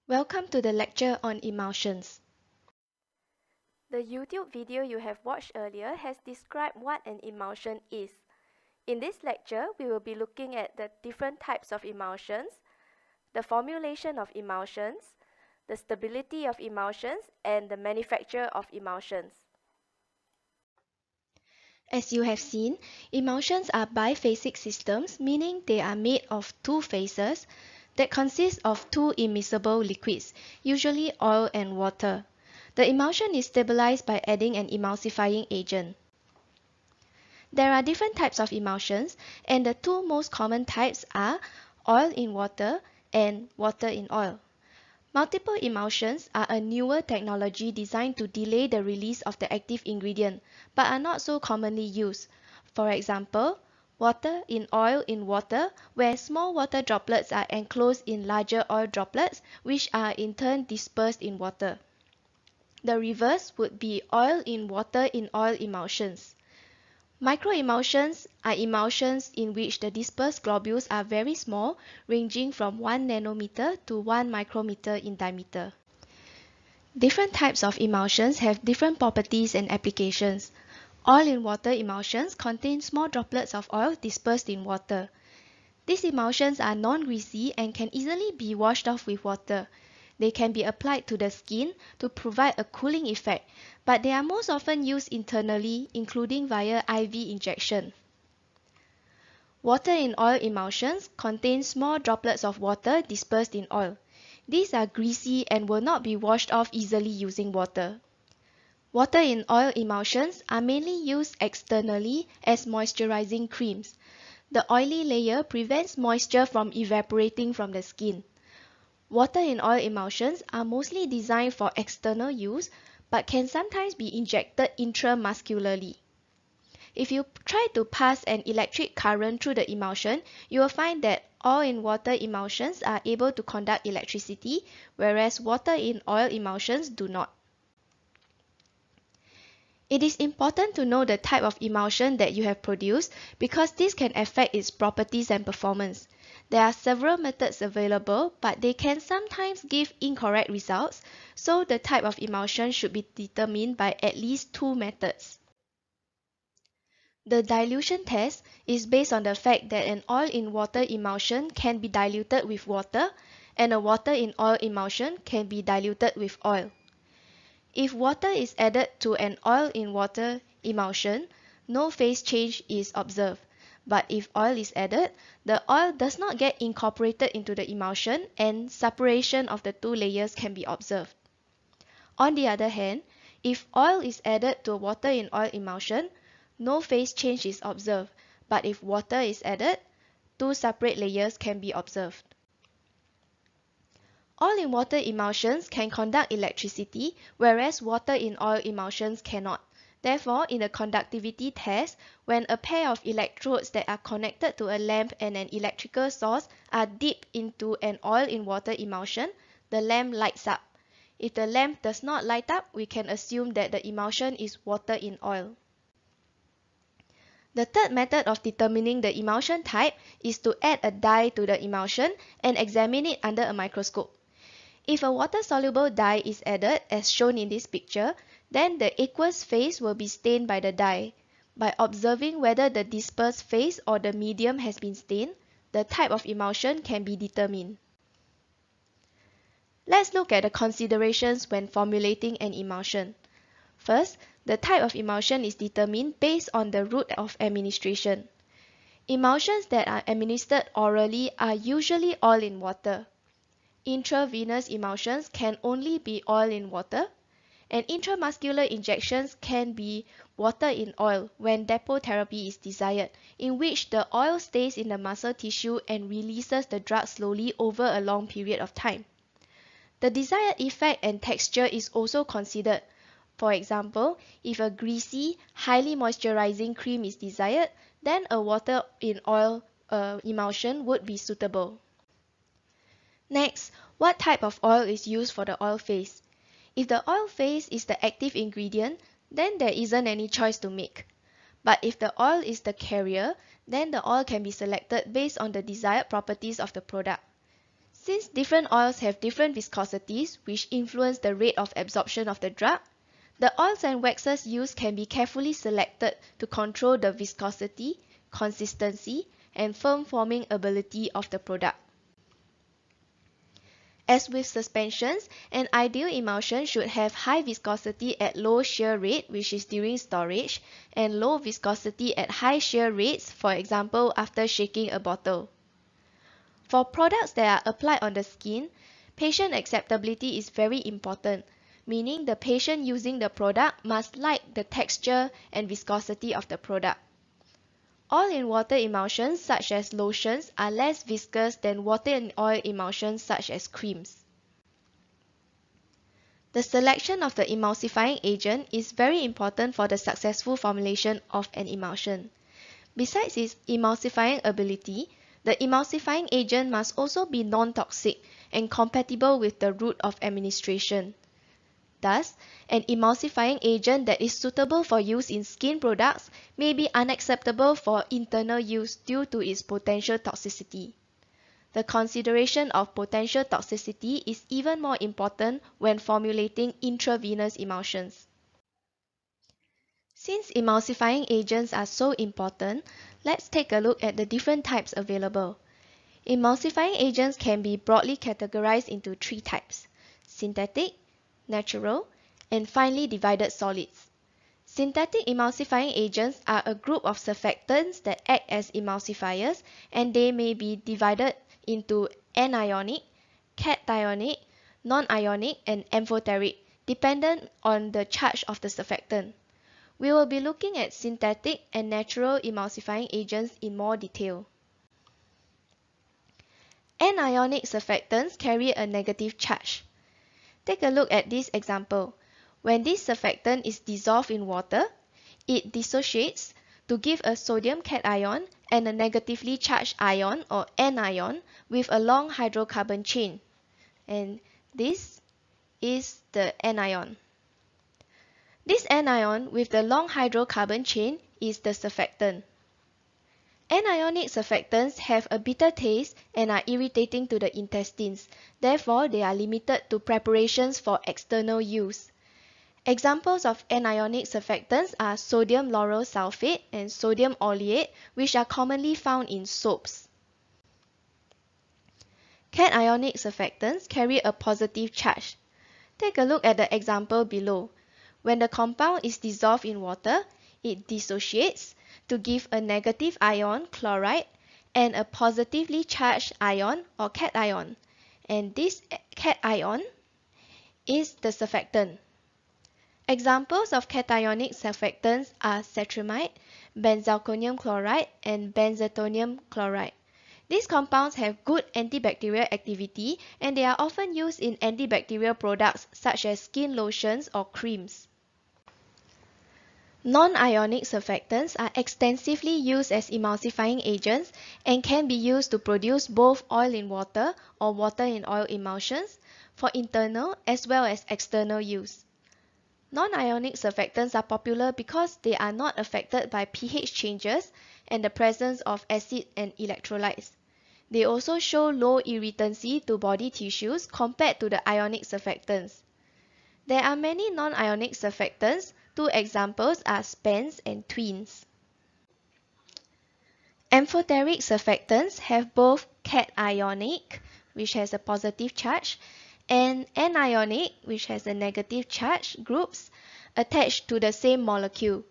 Welcome to the lecture on emulsions. The YouTube video you have watched earlier has described what an emulsion is. In this lecture, we will be looking at the different types of emulsions, the formulation of emulsions, the stability of emulsions, and the manufacture of emulsions. As you have seen, emulsions are biphasic systems, meaning they are made of two phases that consist of two immiscible liquids, usually oil and water. The emulsion is stabilized by adding an emulsifying agent. There are different types of emulsions, and the two most common types are oil in water and water in oil. Multiple emulsions are a newer technology designed to delay the release of the active ingredient, but are not so commonly used. For example, water in oil in water, where small water droplets are enclosed in larger oil droplets, which are in turn dispersed in water. The reverse would be oil in oil emulsions. Microemulsions are emulsions in which the dispersed globules are very small, ranging from 1 nanometer to 1 micrometer in diameter. Different types of emulsions have different properties and applications. Oil in water emulsions contain small droplets of oil dispersed in water. These emulsions are non-greasy and can easily be washed off with water. They can be applied to the skin to provide a cooling effect, but they are most often used internally, including via IV injection. Water in oil emulsions contain small droplets of water dispersed in oil. These are greasy and will not be washed off easily using water. Water in oil emulsions are mainly used externally as moisturizing creams. The oily layer prevents moisture from evaporating from the skin. Water in oil emulsions are mostly designed for external use, but can sometimes be injected intramuscularly. If you try to pass an electric current through the emulsion, you will find that oil in water emulsions are able to conduct electricity, whereas water in oil emulsions do not. It is important to know the type of emulsion that you have produced because this can affect its properties and performance. There are several methods available, but they can sometimes give incorrect results, so the type of emulsion should be determined by at least two methods. The dilution test is based on the fact that an oil in water emulsion can be diluted with water, and a water in oil emulsion can be diluted with oil. If water is added to an oil in water emulsion, no phase change is observed. But if oil is added, the oil does not get incorporated into the emulsion and separation of the two layers can be observed. On the other hand, if oil is added to water in oil emulsion, no phase change is observed. But if water is added, two separate layers can be observed. Oil in water emulsions can conduct electricity, whereas water in oil emulsions cannot. Therefore, in a conductivity test, when a pair of electrodes that are connected to a lamp and an electrical source are dipped into an oil in water emulsion, the lamp lights up. If the lamp does not light up, we can assume that the emulsion is water in oil. The third method of determining the emulsion type is to add a dye to the emulsion and examine it under a microscope. If a water-soluble dye is added, as shown in this picture, then the aqueous phase will be stained by the dye. By observing whether the dispersed phase or the medium has been stained, the type of emulsion can be determined. Let's look at the considerations when formulating an emulsion. First, the type of emulsion is determined based on the route of administration. Emulsions that are administered orally are usually oil in water. Intravenous emulsions can only be oil in water, and intramuscular injections can be water in oil when depot therapy is desired, in which the oil stays in the muscle tissue and releases the drug slowly over a long period of time. The desired effect and texture is also considered. For example, if a greasy, highly moisturizing cream is desired, then a water in oil emulsion would be suitable. Next, what type of oil is used for the oil phase? If the oil phase is the active ingredient, then there isn't any choice to make. But if the oil is the carrier, then the oil can be selected based on the desired properties of the product. Since different oils have different viscosities which influence the rate of absorption of the drug, the oils and waxes used can be carefully selected to control the viscosity, consistency, and firm forming ability of the product. As with suspensions, an ideal emulsion should have high viscosity at low shear rate, which is during storage, and low viscosity at high shear rates, for example after shaking a bottle. For products that are applied on the skin, patient acceptability is very important, meaning the patient using the product must like the texture and viscosity of the product. Oil-in-water emulsions such as lotions are less viscous than water-in-oil emulsions such as creams. The selection of the emulsifying agent is very important for the successful formulation of an emulsion. Besides its emulsifying ability, the emulsifying agent must also be non-toxic and compatible with the route of administration. Thus, an emulsifying agent that is suitable for use in skin products may be unacceptable for internal use due to its potential toxicity. The consideration of potential toxicity is even more important when formulating intravenous emulsions. Since emulsifying agents are so important, let's take a look at the different types available. Emulsifying agents can be broadly categorized into three types: synthetic, natural, and finely divided solids. Synthetic emulsifying agents are a group of surfactants that act as emulsifiers, and they may be divided into anionic, cationic, non-ionic, and amphoteric, dependent on the charge of the surfactant. We will be looking at synthetic and natural emulsifying agents in more detail. Anionic surfactants carry a negative charge. Take a look at this example. When this surfactant is dissolved in water, it dissociates to give a sodium cation and a negatively charged ion or anion with a long hydrocarbon chain. And this is the anion. This anion with the long hydrocarbon chain is the surfactant. Anionic surfactants have a bitter taste and are irritating to the intestines. Therefore, they are limited to preparations for external use. Examples of anionic surfactants are sodium lauryl sulfate and sodium oleate, which are commonly found in soaps. Cationic surfactants carry a positive charge. Take a look at the example below. When the compound is dissolved in water, it dissociates to give a negative ion, chloride, and a positively charged ion or cation. And this cation is the surfactant. Examples of cationic surfactants are cetrimide, benzalkonium chloride, and benzethonium chloride. These compounds have good antibacterial activity, and they are often used in antibacterial products such as skin lotions or creams. Non-ionic surfactants are extensively used as emulsifying agents and can be used to produce both oil-in-water or water-in-oil emulsions for internal as well as external use. Non-ionic surfactants are popular because they are not affected by pH changes and the presence of acid and electrolytes. They also show low irritancy to body tissues compared to the ionic surfactants. There are many non-ionic surfactants. Two examples are spans and twins. Amphoteric surfactants have both cationic, which has a positive charge, and anionic, which has a negative charge, groups attached to the same molecule.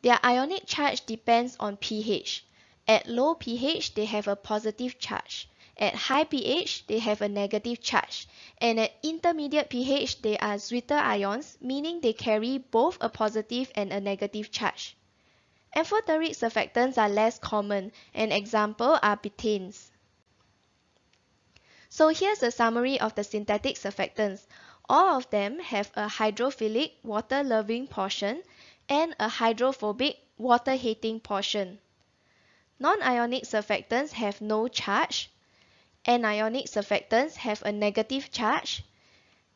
Their ionic charge depends on pH. At low pH, they have a positive charge. At high pH, they have a negative charge. And at intermediate pH, they are Zwitter ions, meaning they carry both a positive and a negative charge. Amphoteric surfactants are less common. An example are betanes. So here's a summary of the synthetic surfactants. All of them have a hydrophilic, water-loving portion and a hydrophobic, water-hating portion. Non-ionic surfactants have no charge. Anionic surfactants have a negative charge.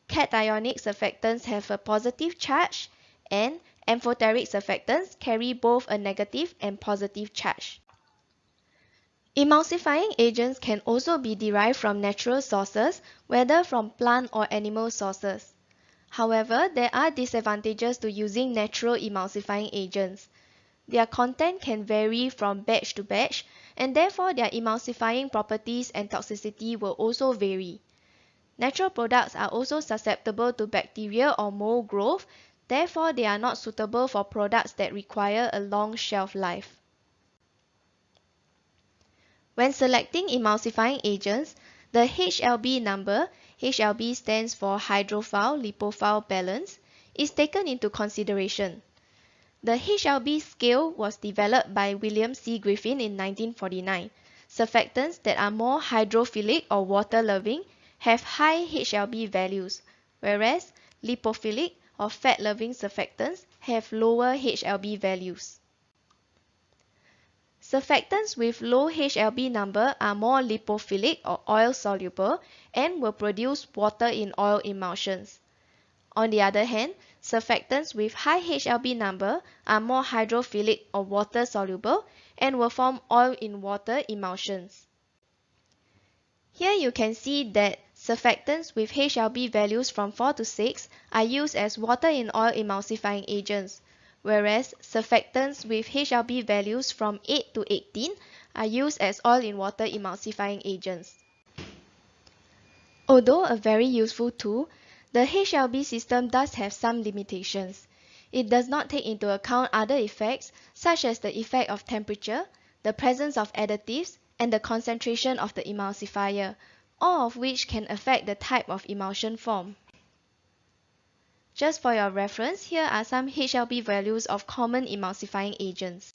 Cationic surfactants have a positive charge. And amphoteric surfactants carry both a negative and positive charge. Emulsifying agents can also be derived from natural sources, whether from plant or animal sources. However, there are disadvantages to using natural emulsifying agents. Their content can vary from batch to batch, and therefore their emulsifying properties and toxicity will also vary. Natural products are also susceptible to bacteria or mold growth, therefore they are not suitable for products that require a long shelf life. When selecting emulsifying agents, the HLB number, HLB stands for hydrophile-lipophile balance, is taken into consideration. The HLB scale was developed by William C. Griffin in 1949. Surfactants that are more hydrophilic or water-loving have high HLB values, whereas lipophilic or fat-loving surfactants have lower HLB values. Surfactants with low HLB number are more lipophilic or oil-soluble and will produce water-in-oil emulsions. On the other hand, surfactants with high HLB number are more hydrophilic or water-soluble and will form oil-in-water emulsions. Here you can see that surfactants with HLB values from 4 to 6 are used as water-in-oil emulsifying agents, whereas surfactants with HLB values from 8 to 18 are used as oil-in-water emulsifying agents. Although a very useful tool, the HLB system does have some limitations. It does not take into account other effects such as the effect of temperature, the presence of additives, and the concentration of the emulsifier, all of which can affect the type of emulsion formed. Just for your reference, here are some HLB values of common emulsifying agents.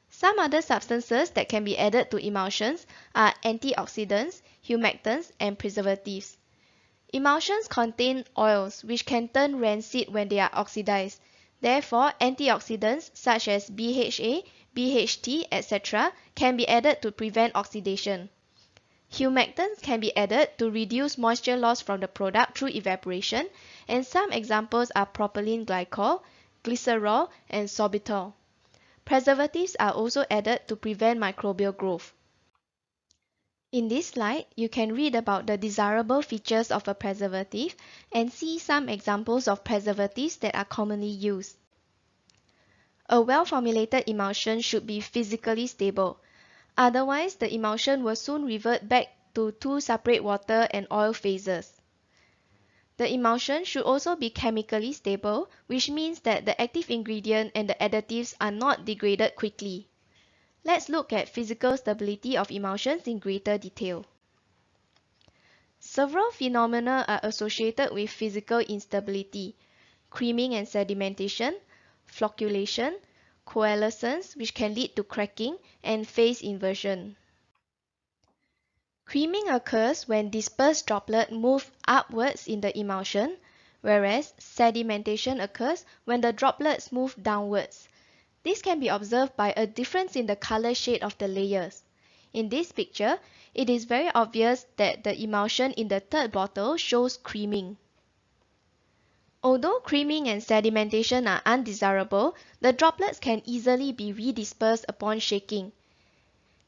Some other substances that can be added to emulsions are antioxidants, humectants, and preservatives. Emulsions contain oils which can turn rancid when they are oxidized. Therefore, antioxidants such as BHA, BHT, etc. can be added to prevent oxidation. Humectants can be added to reduce moisture loss from the product through evaporation, and some examples are propylene glycol, glycerol, and sorbitol. Preservatives are also added to prevent microbial growth. In this slide, you can read about the desirable features of a preservative and see some examples of preservatives that are commonly used. A well-formulated emulsion should be physically stable. Otherwise, the emulsion will soon revert back to two separate water and oil phases. The emulsion should also be chemically stable, which means that the active ingredient and the additives are not degraded quickly. Let's look at physical stability of emulsions in greater detail. Several phenomena are associated with physical instability: creaming and sedimentation, flocculation, coalescence, which can lead to cracking, and phase inversion. Creaming occurs when dispersed droplets move upwards in the emulsion, whereas sedimentation occurs when the droplets move downwards. This can be observed by a difference in the color shade of the layers. In this picture, it is very obvious that the emulsion in the third bottle shows creaming. Although creaming and sedimentation are undesirable, the droplets can easily be redispersed upon shaking.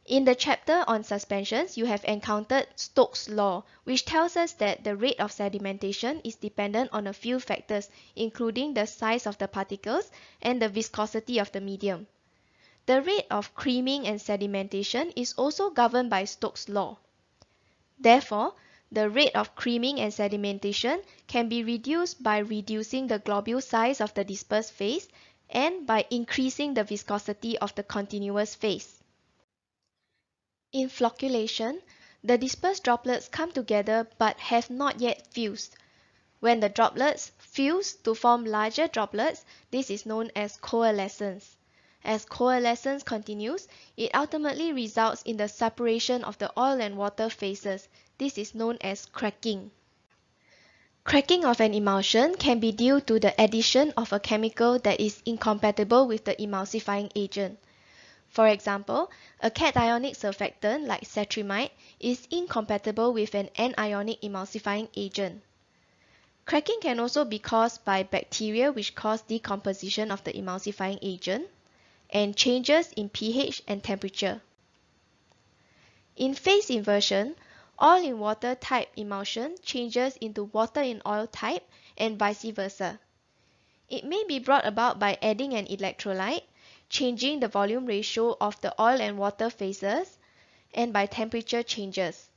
In the chapter on suspensions, you have encountered Stokes' law, which tells us that the rate of sedimentation is dependent on a few factors, including the size of the particles and the viscosity of the medium. The rate of creaming and sedimentation is also governed by Stokes' law. Therefore, the rate of creaming and sedimentation can be reduced by reducing the globule size of the dispersed phase and by increasing the viscosity of the continuous phase. In flocculation, the dispersed droplets come together but have not yet fused. When the droplets fuse to form larger droplets, this is known as coalescence. As coalescence continues, it ultimately results in the separation of the oil and water phases. This is known as cracking. Cracking of an emulsion can be due to the addition of a chemical that is incompatible with the emulsifying agent. For example, a cationic surfactant like cetrimide is incompatible with an anionic emulsifying agent. Cracking can also be caused by bacteria which cause decomposition of the emulsifying agent and changes in pH and temperature. In phase inversion, oil in water type emulsion changes into water in oil type and vice versa. It may be brought about by adding an electrolyte, changing the volume ratio of the oil and water phases, and by temperature changes.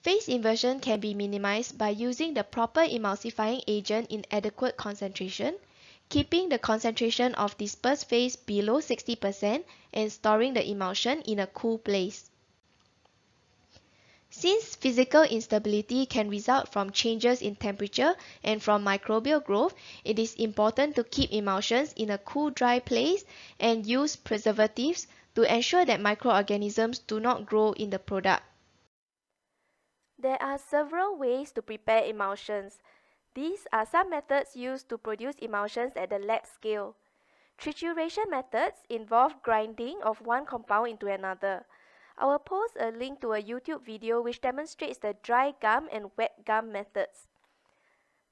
Phase inversion can be minimized by using the proper emulsifying agent in adequate concentration, keeping the concentration of dispersed phase below 60%, and storing the emulsion in a cool place. Since physical instability can result from changes in temperature and from microbial growth, it is important to keep emulsions in a cool, dry place and use preservatives to ensure that microorganisms do not grow in the product. There are several ways to prepare emulsions. These are some methods used to produce emulsions at the lab scale. Trituration methods involve grinding of one compound into another. I will post a link to a YouTube video which demonstrates the dry gum and wet gum methods.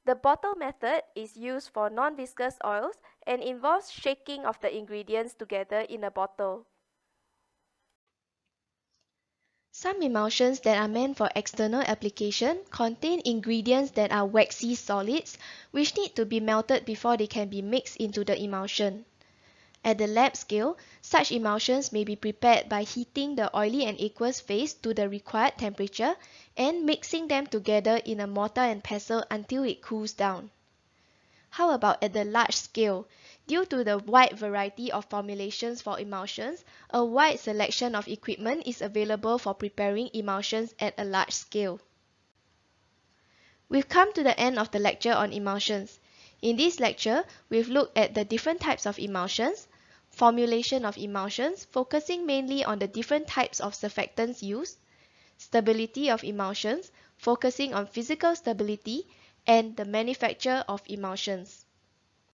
The bottle method is used for non-viscous oils and involves shaking of the ingredients together in a bottle. Some emulsions that are meant for external application contain ingredients that are waxy solids, which need to be melted before they can be mixed into the emulsion. At the lab scale, such emulsions may be prepared by heating the oily and aqueous phase to the required temperature and mixing them together in a mortar and pestle until it cools down. How about at the large scale? Due to the wide variety of formulations for emulsions, a wide selection of equipment is available for preparing emulsions at a large scale. We've come to the end of the lecture on emulsions. In this lecture, we've looked at the different types of emulsions, formulation of emulsions focusing mainly on the different types of surfactants used, stability of emulsions focusing on physical stability, and the manufacture of emulsions.